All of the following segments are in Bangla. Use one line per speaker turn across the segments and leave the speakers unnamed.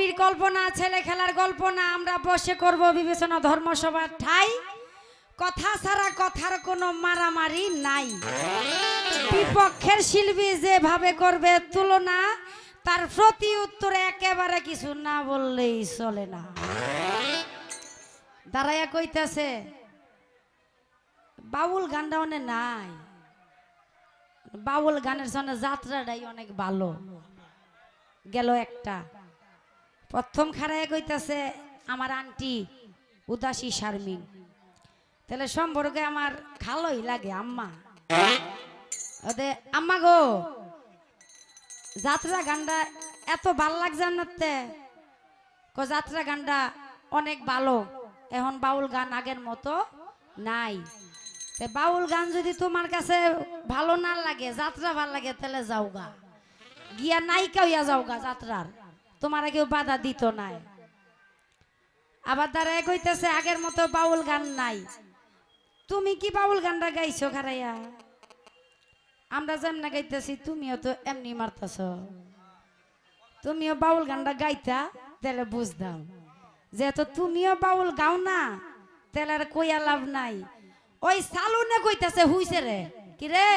কবির কল্পনা, ছেলে খেলার গল্প না, আমরা বসে করব বিবেচনা ধর্মসভার ঠাই। কথা ছাড়া কথার কোনো মারামারি নাই। বিপক্ষের শিল্পী যেভাবে করবে তুলনা, তার প্রতি উত্তরে একেবারে কিছু না বললেই চলে না। দাঁড়াইয়া কইতাছে বাউল গানটা অনেক নাই, বাউল গানের জন্য যাত্রাটাই অনেক ভালো গেল। একটা প্রথম খাড়ায় কইতাছে আমার আন্টি উদাসী শারমিন, তাহলে সম্পর্কে আমার ভালোই লাগে আম্মা। ওদের আম্মা গো যাত্রা গানটা এত ভাল লাগছে না, যাত্রা গানটা অনেক ভালো, এখন বাউল গান আগের মতো নাই। বাউল গান যদি তোমার কাছে ভালো না লাগে, যাত্রা ভাল লাগে, তাহলে যাওগা গিয়া নায়িকা হইয়া যাওগা যাত্রার, তোমার কেউ বাধা দিত নাই। আবার দাঁড়ায় কইতেছে আগের মতো বাউল গান নাই। তুমি কি বাউল গানটা গাইছো খারাইয়া? আমরা যেমন গাইতেছি তুমিও তো এমনি মারতেছ। তুমিও বাউল গানটা গাইতা তাহলে বুঝতাম, যেহেতু তুমিও বাউল গাও না তাহলে আর কইয়া লাভ নাই। ওই সালুনে কইতেছে হুইছে রে, কি রে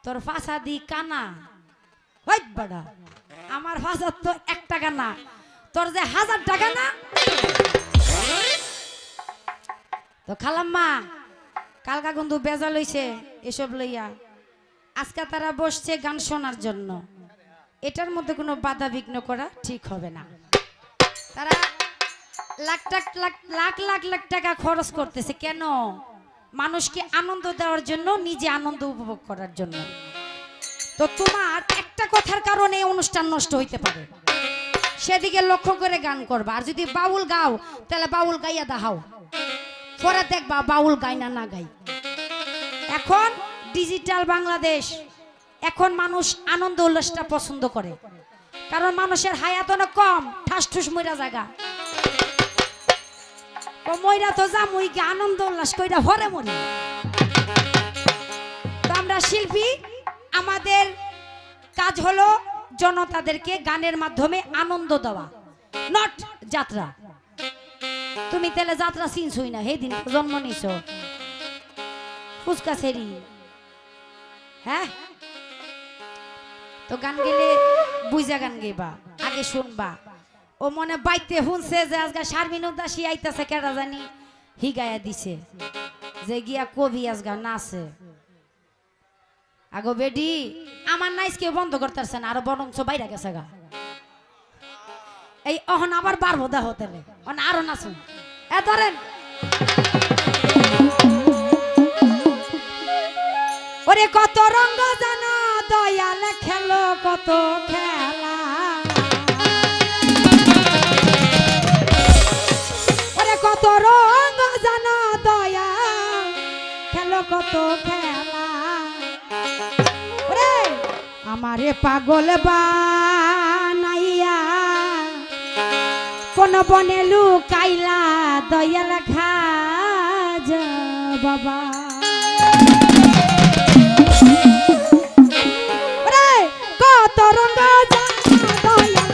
তোর ফাঁসা দি কানা, ওই বাড়া আমার ফাঁসার তো 1 টাকা না, তোর যে 1000 টাকা না। তো খালাম্মা কালকা কিন্তু বেজা লইছে এসব লইয়া, আজকে তারা বসছে গান শোনার জন্য, এটার মধ্যে কোনো বাধা বিঘ্ন করা ঠিক হবে না। তারা লাখ লাখ টাকা খরচ করতেছে কেন? মানুষকে আনন্দ দেওয়ার জন্য, নিজে আনন্দ উপভোগ করার জন্য। তো তোমার একটা কথার কারণে অনুষ্ঠান নষ্ট হইতে পারে, সেদিকে লক্ষ্য করে গান করবা। আর যদি বাউল গাও তাহলে বাউল গাইয়া দেখাও, পরে দেখবা বাউল গাই না গাই। এখন ডিজিটাল বাংলাদেশ, এখন মানুষ আনন্দ উল্লাসটা পছন্দ করে, কারণ মানুষের হায়াত অনেক কম, ঠাস ঠুস মইরা জায়গা মইরা তো যা মুইকে আনন্দ উল্লাস কইরা ভরে মরি। তো আমরা শিল্পী, আমাদের কাজ হলো জনতাদেরকে গানের মাধ্যমে আনন্দ দেওয়া, নট যাত্রা। তুমি তাহলে যাত্রা চিনছই না, সেই দিন জন্ম নিছ ফুচকা ছেড়ি। হ্যাঁ, তো গান গেলে বুঝা গান গেবা, আগে শুনবা। ও মনে বাইতে শুনছে যে আজকে শারমিন উদাসী আইতাছে, কেডা জানি হিগায়া দিছে যে গিয়া কবি আজগা নাচে। আগো বেডি আমার নাইস কেউ বন্ধ করতেছে না, আরো বরঞ্চ বাইরে গেছে গা। এই অহন আবার বাড়বো দেহ তাহলে আরো নাচুন। এ ধরেন ওরে কত রঙ্গ জানা দয়াল খেলো কত খেলা, ওরে কত রঙ্গ জানা দয়াল খেলো কত খেলা। ওরে আমারে পাগল বানাইয়া কোন বনে লুকাইলা দয়াল খাজা বাবা। কত রঙ্গ দয়াল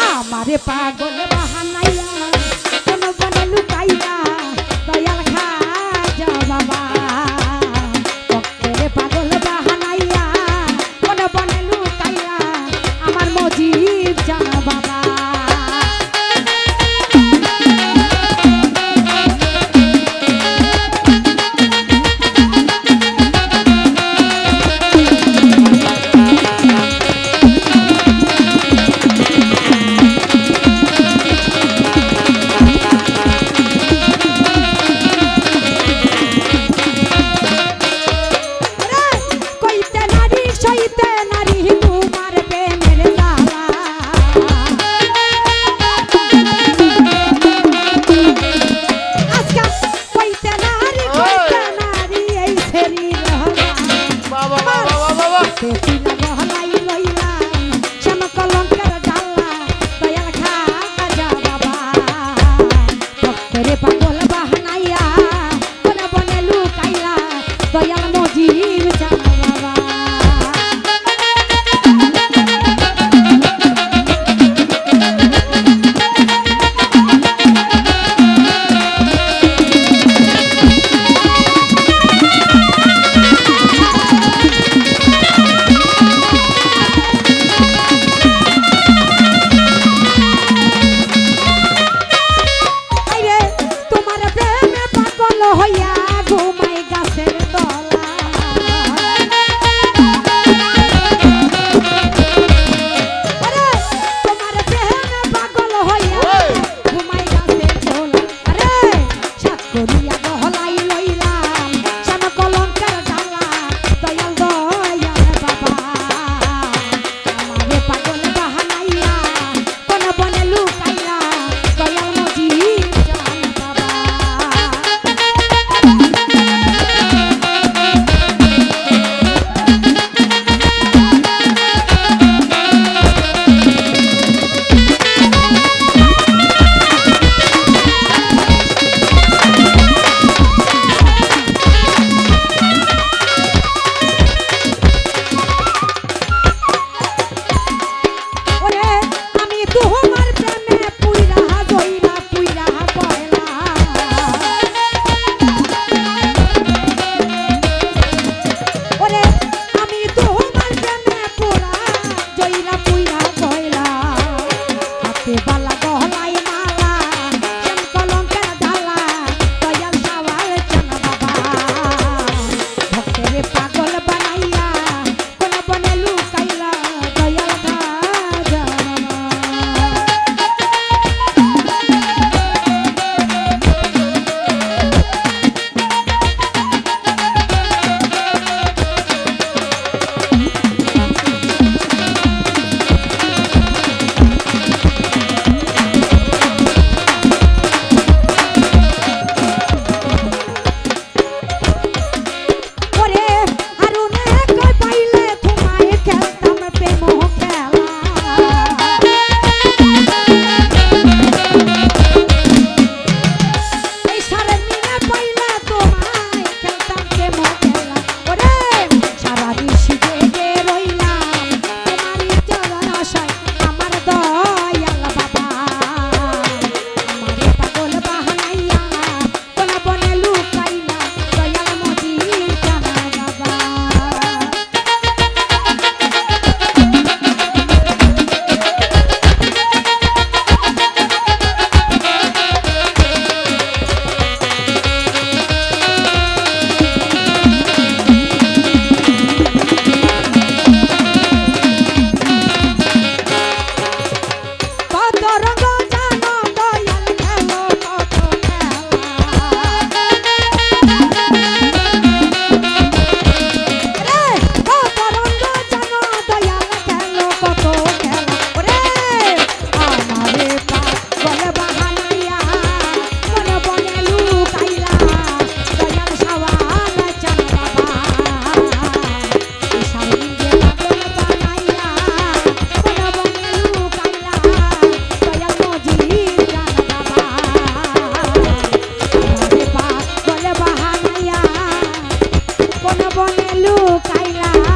আমারে পাগল বাহানাইয়া কোন বনে লুকাইলা দয়াল খাজা বাবা। পাগল বাহানাইয়া কোন বনে লুকাইলা আমার মজিদ জানা বাবা। পাগল বাহানাইয়া কোন বনে লুকাইলা দয়াল মজিব জানা বাবা বনে লুকাইলা